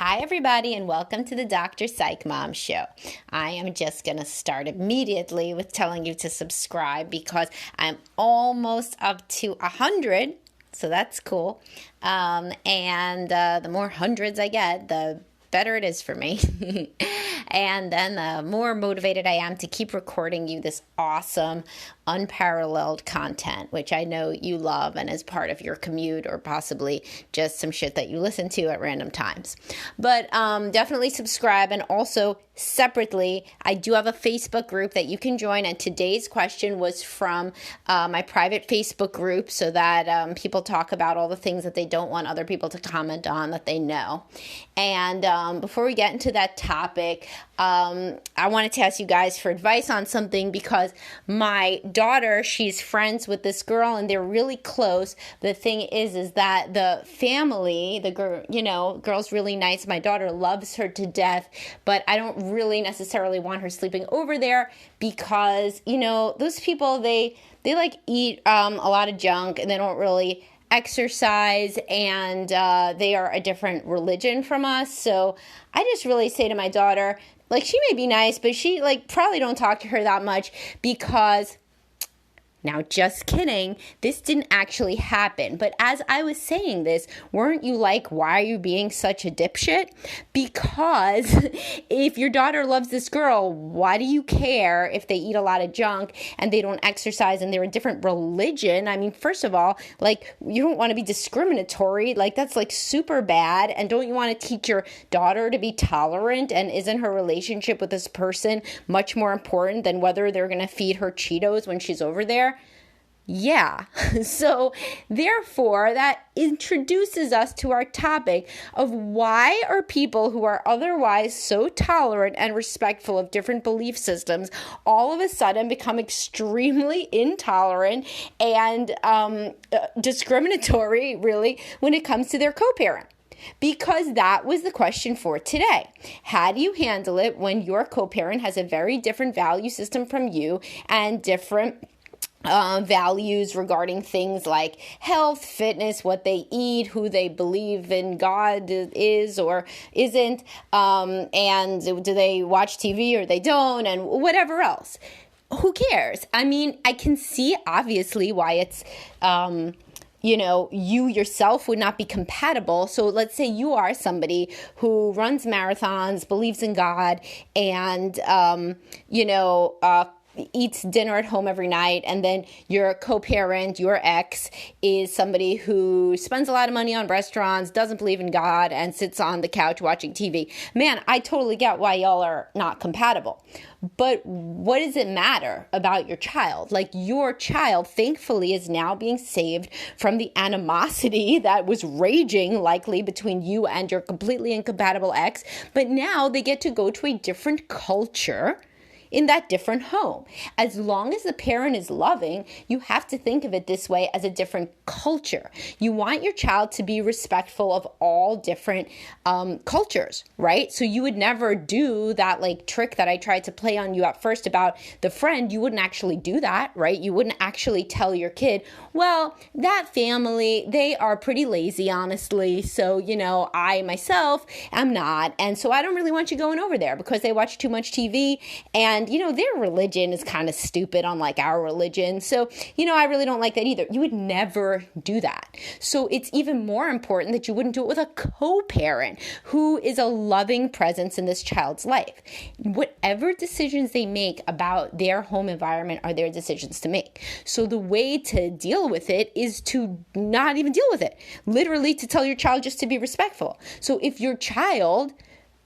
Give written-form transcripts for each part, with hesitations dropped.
Hi, everybody, and welcome to the Dr. Psych Mom Show. I am just going to start immediately with telling you to subscribe because I'm almost up to 100, so that's cool. The more hundreds I get, the better it is for me. And then the more motivated I am to keep recording you this awesome, unparalleled content, which I know you love and is part of your commute or possibly just some shit that you listen to at random times. But definitely subscribe. And also separately, I do have a Facebook group that you can join. And today's question was from my private Facebook group so that people talk about all the things that they don't want other people to comment on that they know. And before we get into that topic, I wanted to ask you guys for advice on something because my daughter, she's friends with this girl and they're really close. The thing is that the family, the girl, girl's really nice. My daughter loves her to death, but I don't really necessarily want her sleeping over there because, those people, they like eat a lot of junk and they don't really exercise, and they are a different religion from us. So I just really say to my daughter, she may be nice, but she probably don't talk to her that much because, now just kidding, this didn't actually happen. But as I was saying this, weren't you like, why are you being such a dipshit? Because if your daughter loves this girl, why do you care if they eat a lot of junk and they don't exercise and they're a different religion? I mean, first of all, you don't want to be discriminatory. That's super bad. And don't you want to teach your daughter to be tolerant? And isn't her relationship with this person much more important than whether they're going to feed her Cheetos when she's over there? Yeah. So therefore, that introduces us to our topic of why are people who are otherwise so tolerant and respectful of different belief systems all of a sudden become extremely intolerant and discriminatory, really, when it comes to their co-parent. Because that was the question for today. How do you handle it when your co-parent has a very different value system from you and different values regarding things like health, fitness, what they eat, who they believe in God is or isn't, and do they watch TV or they don't, and whatever else. Who cares? I mean, I can see obviously why it's you yourself would not be compatible. So let's say you are somebody who runs marathons, believes in God, and, eats dinner at home every night, and then your co-parent, your ex, is somebody who spends a lot of money on restaurants, doesn't believe in God, and sits on the couch watching TV. Man, I totally get why y'all are not compatible. But what does it matter about your child? Your child, thankfully, is now being saved from the animosity that was raging, likely, between you and your completely incompatible ex. But now they get to go to a different culture in that different home. As long as the parent is loving, you have to think of it this way as a different culture. You want your child to be respectful of all different cultures, right? So you would never do that trick that I tried to play on you at first about the friend. You wouldn't actually do that, right? You wouldn't actually tell your kid, well, that family, they are pretty lazy, honestly. So, I myself am not. And so I don't really want you going over there because they watch too much TV and their religion is kind of stupid unlike our religion. So, I really don't like that either. You would never do that. So it's even more important that you wouldn't do it with a co-parent who is a loving presence in this child's life. Whatever decisions they make about their home environment are their decisions to make. So the way to deal with it is to not even deal with it. Literally to tell your child just to be respectful. So if your child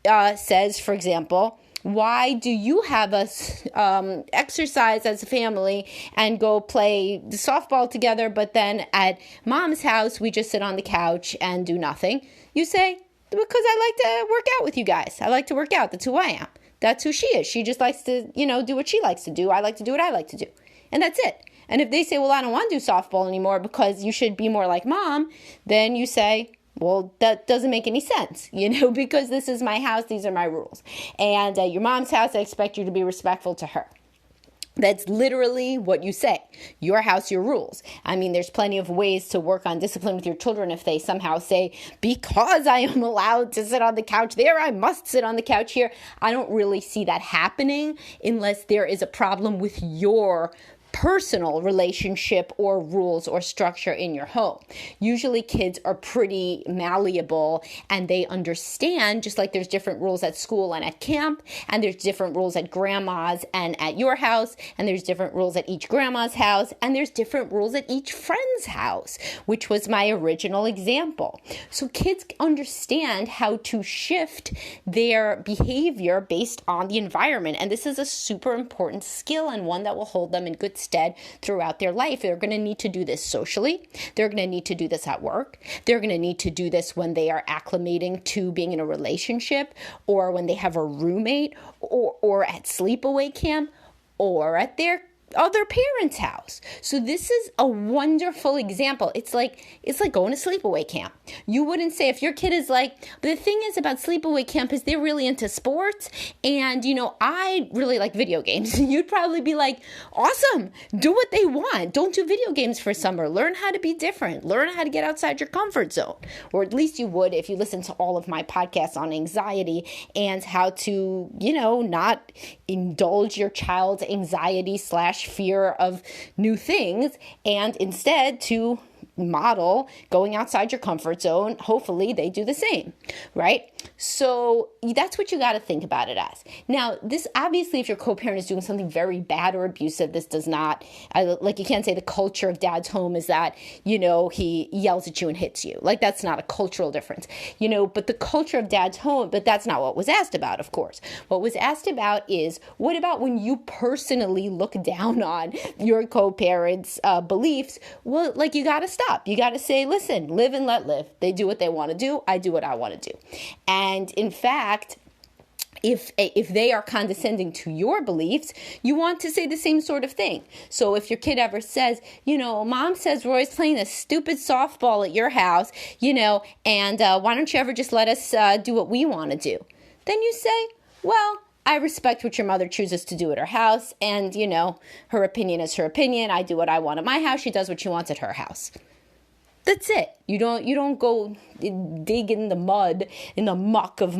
says, for example, why do you have us exercise as a family and go play softball together, but then at mom's house, we just sit on the couch and do nothing? You say, because I like to work out with you guys. I like to work out. That's who I am. That's who she is. She just likes to, do what she likes to do. I like to do what I like to do. And that's it. And if they say, well, I don't want to do softball anymore because you should be more like mom, then you say, well, that doesn't make any sense, because this is my house. These are my rules. And your mom's house, I expect you to be respectful to her. That's literally what you say. Your house, your rules. I mean, there's plenty of ways to work on discipline with your children if they somehow say, because I am allowed to sit on the couch there, I must sit on the couch here. I don't really see that happening unless there is a problem with your personal relationship or rules or structure in your home. Usually kids are pretty malleable and they understand, just like there's different rules at school and at camp, and there's different rules at grandma's and at your house, and there's different rules at each grandma's house, and there's different rules at each friend's house, which was my original example. So kids understand how to shift their behavior based on the environment, and this is a super important skill and one that will hold them in good stead throughout their life. They're going to need to do this socially. They're going to need to do this at work. They're going to need to do this when they are acclimating to being in a relationship, or when they have a roommate, or at sleepaway camp, or at their other parents' house. So this is a wonderful example. It's like going to sleepaway camp. You wouldn't say, if your kid is like, but the thing is about sleepaway camp is they're really into sports, and I really like video games. You'd probably be like, awesome, do what they want. Don't do video games for summer. Learn how to be different. Learn how to get outside your comfort zone. Or at least you would if you listen to all of my podcasts on anxiety and how to, not indulge your child's anxiety / fear of new things, and instead to model going outside your comfort zone. Hopefully they do the same, right? So that's what you got to think about it as. Now, this obviously, if your co-parent is doing something very bad or abusive, this does not, you can't say the culture of dad's home is that, he yells at you and hits you. Like, that's not a cultural difference, but the culture of dad's home, but that's not what was asked about, of course. What was asked about is, what about when you personally look down on your co-parents' beliefs? Well, you got to stop. You got to say, listen, live and let live. They do what they want to do. I do what I want to do. And in fact, if they are condescending to your beliefs, you want to say the same sort of thing. So if your kid ever says, Mom says Roy's playing this stupid softball at your house, and why don't you ever just let us do what we want to do? Then you say, well, I respect what your mother chooses to do at her house, and, her opinion is her opinion. I do what I want at my house. She does what she wants at her house. That's it. You don't go dig in the mud, in the muck of,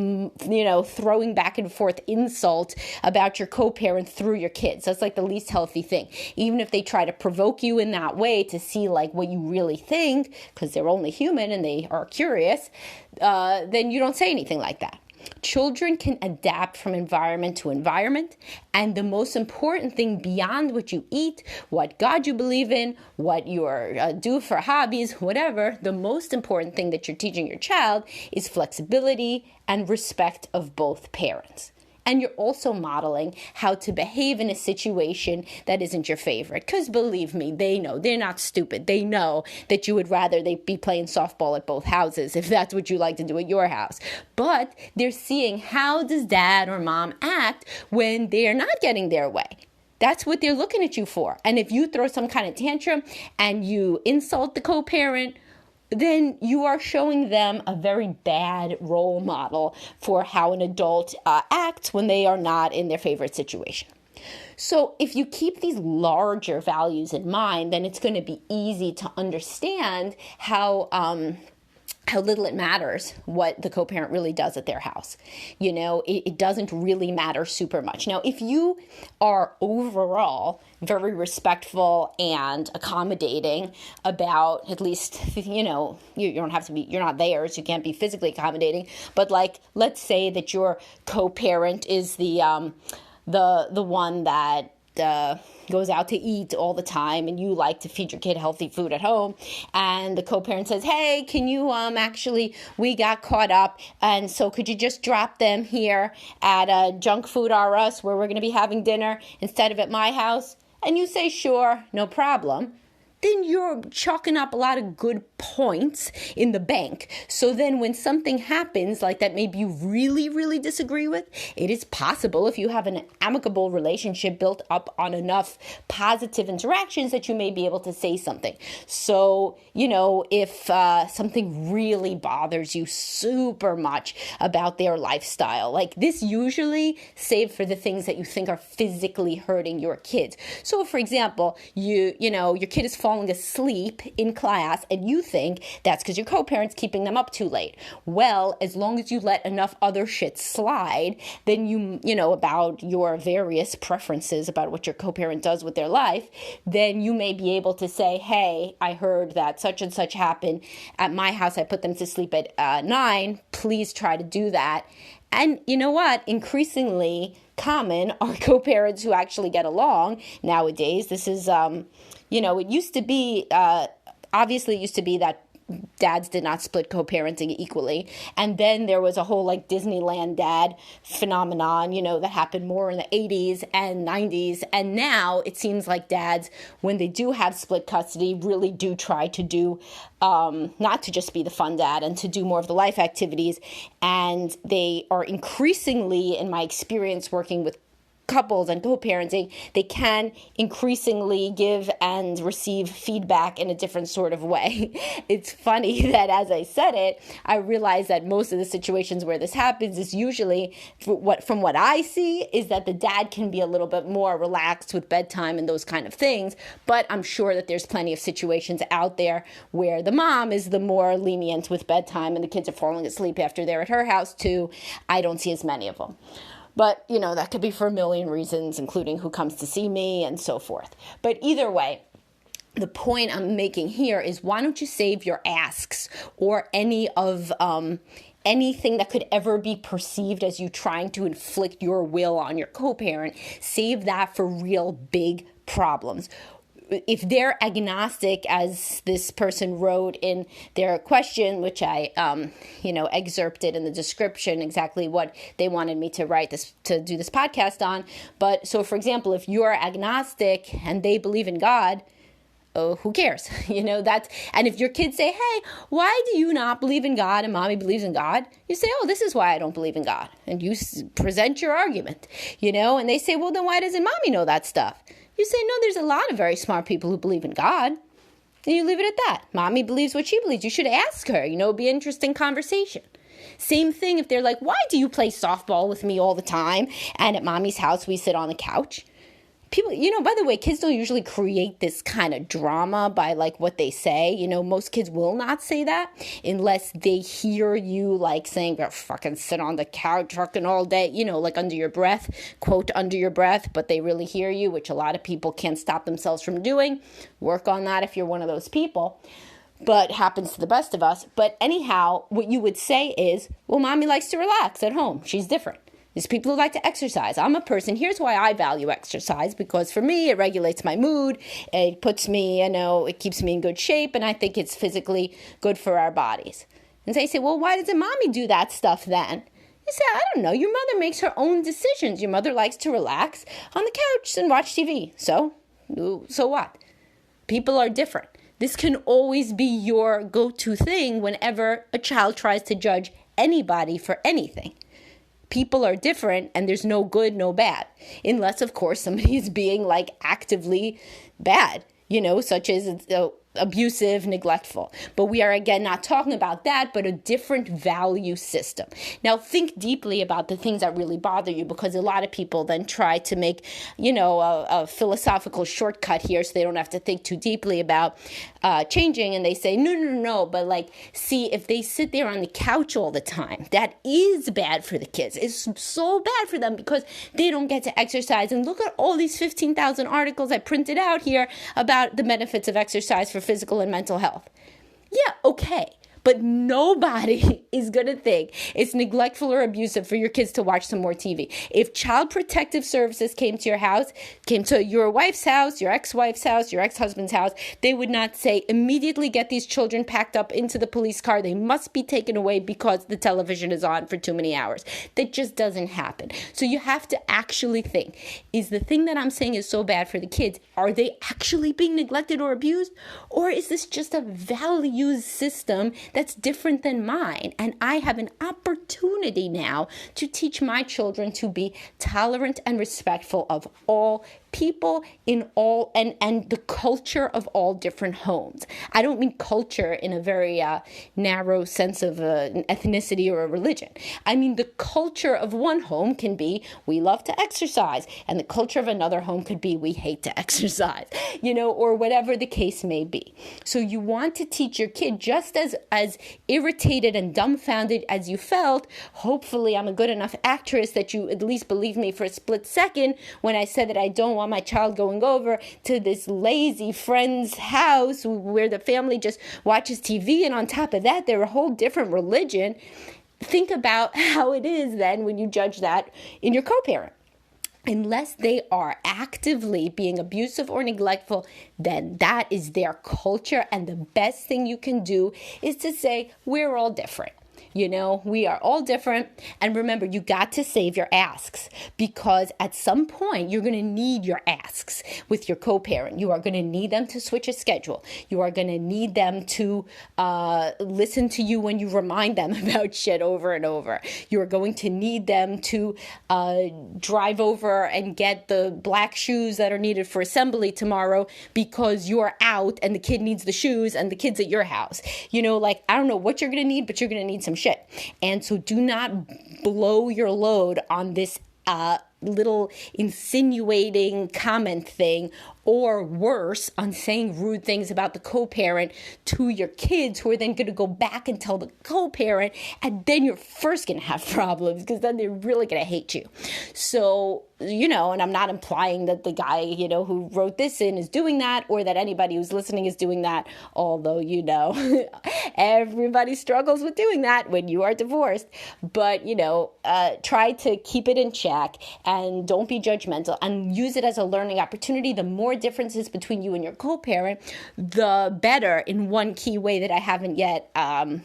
throwing back and forth insult about your co-parent through your kids. That's like the least healthy thing. Even if they try to provoke you in that way to see what you really think, because they're only human and they are curious, then you don't say anything like that. Children can adapt from environment to environment, and the most important thing beyond what you eat, what God you believe in, what you do for hobbies, whatever, the most important thing that you're teaching your child is flexibility and respect of both parents. And you're also modeling how to behave in a situation that isn't your favorite. Because believe me, they know. They're not stupid. They know that you would rather they be playing softball at both houses if that's what you like to do at your house. But they're seeing, how does dad or mom act when they're not getting their way? That's what they're looking at you for. And if you throw some kind of tantrum and you insult the co-parent, then you are showing them a very bad role model for how an adult acts when they are not in their favorite situation. So if you keep these larger values in mind, then it's going to be easy to understand how little it matters what the co-parent really does at their house. It doesn't really matter super much. Now, if you are overall very respectful and accommodating about, at least, you don't have to be, you're not there, so you can't be physically accommodating, but let's say that your co-parent is the one that goes out to eat all the time, and you like to feed your kid healthy food at home, and the co-parent says, hey, can you we got caught up, and so could you just drop them here at Junk Food R Us, where we're going to be having dinner, instead of at my house? And you say, sure, no problem. then you're chalking up a lot of good points in the bank. So then when something happens like that maybe you really, really disagree with, it is possible, if you have an amicable relationship built up on enough positive interactions, that you may be able to say something. So, if something really bothers you super much about their lifestyle, like this usually saved for the things that you think are physically hurting your kids. So for example, your kid is falling asleep in class and you think that's because your co-parent's keeping them up too late. Well, as long as you let enough other shit slide, then about your various preferences about what your co-parent does with their life, then you may be able to say, hey, I heard that such and such happened at my house. I put them to sleep at 9. Please try to do that. And you know what? Increasingly common are co-parents who actually get along nowadays. This is, it used to be, obviously it used to be that dads did not split co-parenting equally. And then there was a whole Disneyland dad phenomenon, that happened more in the 80s and 90s. And now it seems like dads, when they do have split custody, really do try to do, not to just be the fun dad and to do more of the life activities. And they are increasingly, in my experience working with couples and co-parenting, they can increasingly give and receive feedback in a different sort of way. It's funny that as I said it, I realized that most of the situations where this happens is usually, from what I see, is that the dad can be a little bit more relaxed with bedtime and those kind of things. But I'm sure that there's plenty of situations out there where the mom is the more lenient with bedtime and the kids are falling asleep after they're at her house too. I don't see as many of them. But, that could be for a million reasons, including who comes to see me and so forth. But either way, the point I'm making here is, why don't you save your asks or any of anything that could ever be perceived as you trying to inflict your will on your co-parent, save that for real big problems. If they're agnostic, as this person wrote in their question, which I, excerpted in the description exactly what they wanted me to do this podcast on. But so, for example, if you're agnostic and they believe in God, oh, who cares? And if your kids say, hey, why do you not believe in God and mommy believes in God? You say, oh, this is why I don't believe in God. And you present your argument, and they say, well, then why doesn't mommy know that stuff? You say, no, there's a lot of very smart people who believe in God. And you leave it at that. Mommy believes what she believes. You should ask her, it'd be an interesting conversation. Same thing if they're like, why do you play softball with me all the time? And at mommy's house, we sit on the couch. People, by the way, kids don't usually create this kind of drama by what they say. Most kids will not say that unless they hear you saying, fucking sit on the couch fucking all day, under your breath, quote, under your breath, but they really hear you, which a lot of people can't stop themselves from doing. Work on that if you're one of those people. But happens to the best of us. But anyhow, what you would say is, well, mommy likes to relax at home. She's different. There's people who like to exercise. I'm a person, here's why I value exercise, because for me, it regulates my mood, it puts me, it keeps me in good shape, and I think it's physically good for our bodies. And they say, well, why doesn't mommy do that stuff then? You say, I don't know, your mother makes her own decisions. Your mother likes to relax on the couch and watch TV. So what? People are different. This can always be your go-to thing whenever a child tries to judge anybody for anything. People are different and there's no good, no bad. Unless, of course, somebody is being actively bad, such as abusive, neglectful. But we are, again, not talking about that, but a different value system. Now, think deeply about the things that really bother you, because a lot of people then try to make, a philosophical shortcut here so they don't have to think too deeply about changing. And they say, no. But see, if they sit there on the couch all the time, that is bad for the kids. It's so bad for them because they don't get to exercise. And look at all these 15,000 articles I printed out here about the benefits of exercise for physical and mental health. Yeah, okay. But nobody is going to think it's neglectful or abusive for your kids to watch some more TV. If Child Protective Services came to your house, came to your wife's house, your ex-wife's house, your ex-husband's house, they would not say, immediately get these children packed up into the police car. They must be taken away because the television is on for too many hours. That just doesn't happen. So you have to actually think, is the thing that I'm saying is so bad for the kids, are they actually being neglected or abused? Or is this just a values system that's different than mine? And I have an opportunity now to teach my children to be tolerant and respectful of all people in all and the culture of all different homes. I don't mean culture in a very narrow sense of an ethnicity or a religion. I mean the culture of one home can be we love to exercise, and the culture of another home could be we hate to exercise, or whatever the case may be. So you want to teach your kid, just as irritated and dumbfounded as you felt. Hopefully I'm a good enough actress that you at least believe me for a split second when I said that I don't want my child going over to this lazy friend's house where the family just watches TV, and on top of that, they're a whole different religion. Think about how it is then when you judge that in your co-parent. Unless they are actively being abusive or neglectful, then that is their culture. And the best thing you can do is to say, we're all different. We are all different. And remember, you got to save your asks, because at some point you're going to need your asks with your co-parent. You are going to need them to switch a schedule. You are going to need them to listen to you when you remind them about shit over and over. You are going to need them to drive over and get the black shoes that are needed for assembly tomorrow because you're out and the kid needs the shoes and the kid's at your house. I don't know what you're going to need, but you're going to need some shit. And so do not blow your load on this little insinuating comment thing, or worse, on saying rude things about the co-parent to your kids, who are then going to go back and tell the co-parent, and then you're first going to have problems, because then they're really going to hate you. So, and I'm not implying that the guy, who wrote this in is doing that, or that anybody who's listening is doing that, although, everybody struggles with doing that when you are divorced. But, try to keep it in check and don't be judgmental, and use it as a learning opportunity. The more differences between you and your co-parent, the better, in one key way that I haven't yet gotten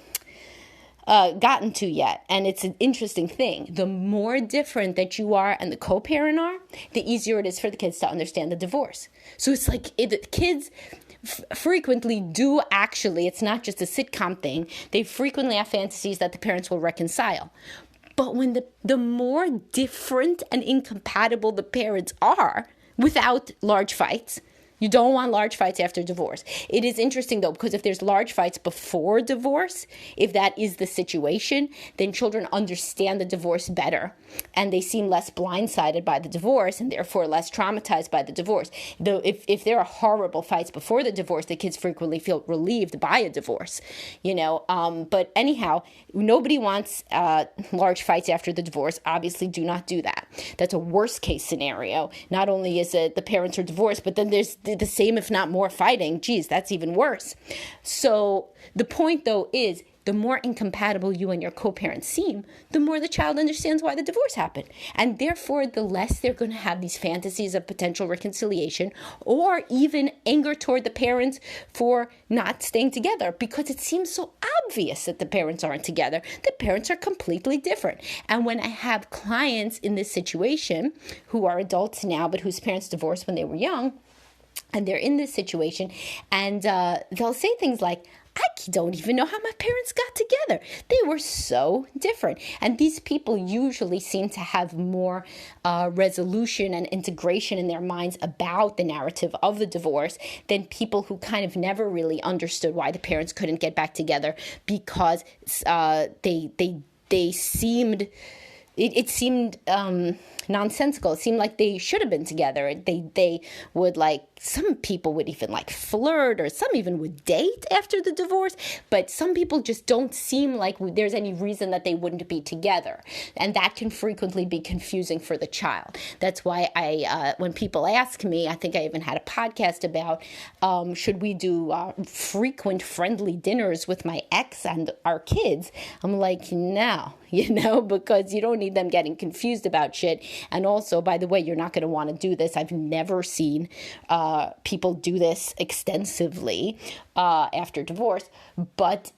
to yet. And it's an interesting thing. The more different that you are and the co-parent are, the easier it is for the kids to understand the divorce. So it's like the kids frequently do actually, it's not just a sitcom thing, they frequently have fantasies that the parents will reconcile. But when the more different and incompatible the parents are, without large fights, you don't want large fights after divorce. It is interesting, though, because if there's large fights before divorce, if that is the situation, then children understand the divorce better, and they seem less blindsided by the divorce, and therefore less traumatized by the divorce. Though if there are horrible fights before the divorce, the kids frequently feel relieved by a divorce, But anyhow, nobody wants large fights after the divorce. Obviously, do not do that. That's a worst case scenario. Not only is it the parents are divorced, but then there's the same, if not more, fighting. Geez, that's even worse. So the point, though, is the more incompatible you and your co-parents seem, the more the child understands why the divorce happened. And therefore, the less they're going to have these fantasies of potential reconciliation, or even anger toward the parents for not staying together, because it seems so obvious that the parents aren't together. The parents are completely different. And when I have clients in this situation who are adults now, but whose parents divorced when they were young, and they're in this situation, and they'll say things like, I don't even know how my parents got together. They were so different. And these people usually seem to have more resolution and integration in their minds about the narrative of the divorce than people who kind of never really understood why the parents couldn't get back together, because they seemed it seemed nonsensical. It seemed like they should have been together. They would, like, some people would even like flirt, or some even would date after the divorce, but some people just don't seem like there's any reason that they wouldn't be together. And that can frequently be confusing for the child. That's why when people ask me, I think I even had a podcast about, should we do frequent friendly dinners with my ex and our kids? I'm like, no, because you don't need them getting confused about shit. And also, by the way, you're not going to want to do this. I've never seen people do this extensively after divorce, but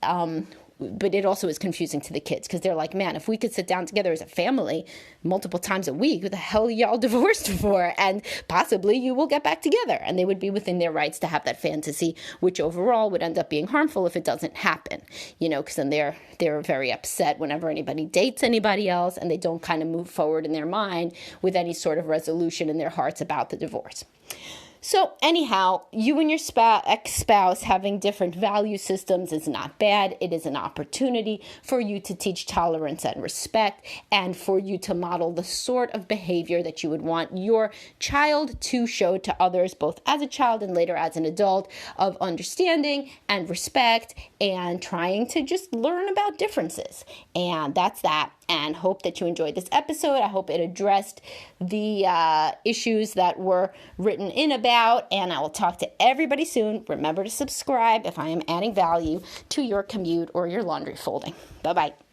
it also is confusing to the kids, because they're like, man, if we could sit down together as a family multiple times a week, what the hell are y'all divorced for? And possibly you will get back together. And they would be within their rights to have that fantasy, which overall would end up being harmful if it doesn't happen, because then they're very upset whenever anybody dates anybody else, and they don't kind of move forward in their mind with any sort of resolution in their hearts about the divorce. So anyhow, you and your ex-spouse having different value systems is not bad. It is an opportunity for you to teach tolerance and respect, and for you to model the sort of behavior that you would want your child to show to others, both as a child and later as an adult, of understanding and respect and trying to just learn about differences. And that's that. And hope that you enjoyed this episode. I hope it addressed the issues that were written in about. And I will talk to everybody soon. Remember to subscribe if I am adding value to your commute or your laundry folding. Bye-bye.